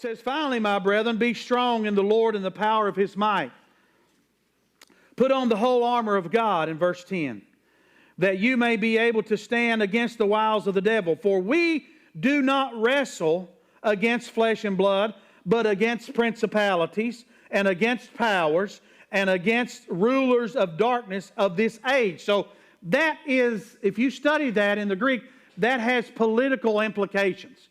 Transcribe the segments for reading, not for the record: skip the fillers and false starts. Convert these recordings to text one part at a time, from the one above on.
says, finally, my brethren, be strong in the Lord and the power of His might. Put on the whole armor of God in verse 10, that you may be able to stand against the wiles of the devil. For we do not wrestle against flesh and blood, but against principalities and against powers and against rulers of darkness of this age. So that is, if you study that in the Greek, that has political implications.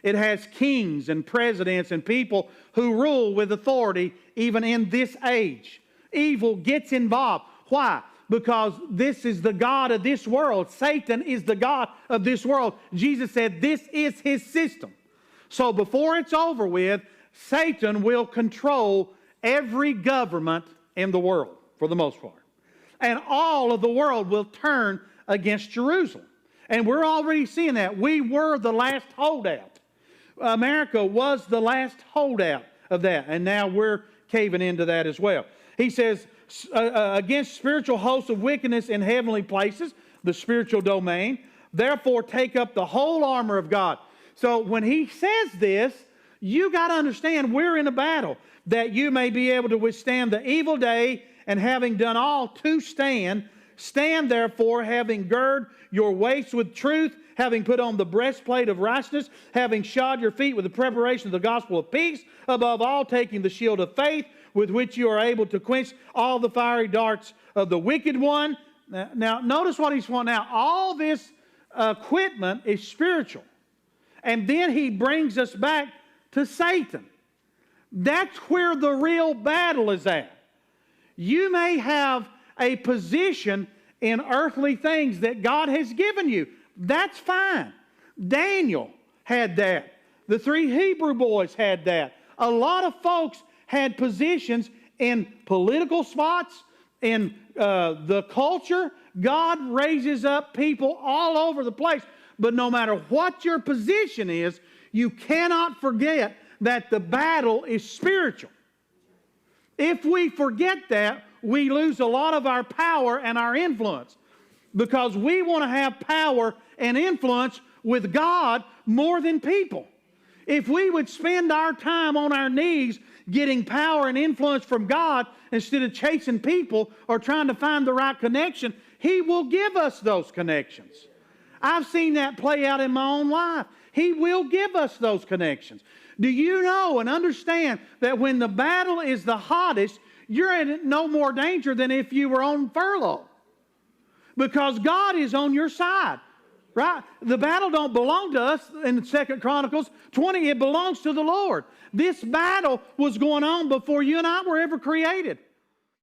It has kings and presidents and people who rule with authority even in this age. Evil gets involved. Why? Because this is the god of this world. Satan is the god of this world. Jesus said this is his system. So before it's over with, Satan will control every government in the world for the most part. And all of the world will turn against Jerusalem. And we're already seeing that. We were the last holdout. America was the last holdout of that. And now we're caving into that as well. He says, against spiritual hosts of wickedness in heavenly places, the spiritual domain, therefore take up the whole armor of God. So when he says this, you got to understand we're in a battle, that you may be able to withstand the evil day, and having done all to stand, stand therefore, having girded your waist with truth, having put on the breastplate of righteousness, having shod your feet with the preparation of the gospel of peace, above all taking the shield of faith, with which you are able to quench all the fiery darts of the wicked one. Now notice what he's pointing out. All this equipment is spiritual. And then he brings us back to Satan. That's where the real battle is at. You may have a position in earthly things that God has given you. That's fine. Daniel had that. The 3 Hebrew boys had that. A lot of folks had positions in political spots, in the culture. God raises up people all over the place. But no matter what your position is, you cannot forget that the battle is spiritual. If we forget that, we lose a lot of our power and our influence, because we want to have power and influence with God more than people. If we would spend our time on our knees getting power and influence from God instead of chasing people or trying to find the right connection, He will give us those connections. I've seen that play out in my own life. He will give us those connections. Do you know and understand that when the battle is the hottest, you're in no more danger than if you were on furlough? Because God is on your side. Right? The battle don't belong to us in 2 Chronicles 20. It belongs to the Lord. This battle was going on before you and I were ever created.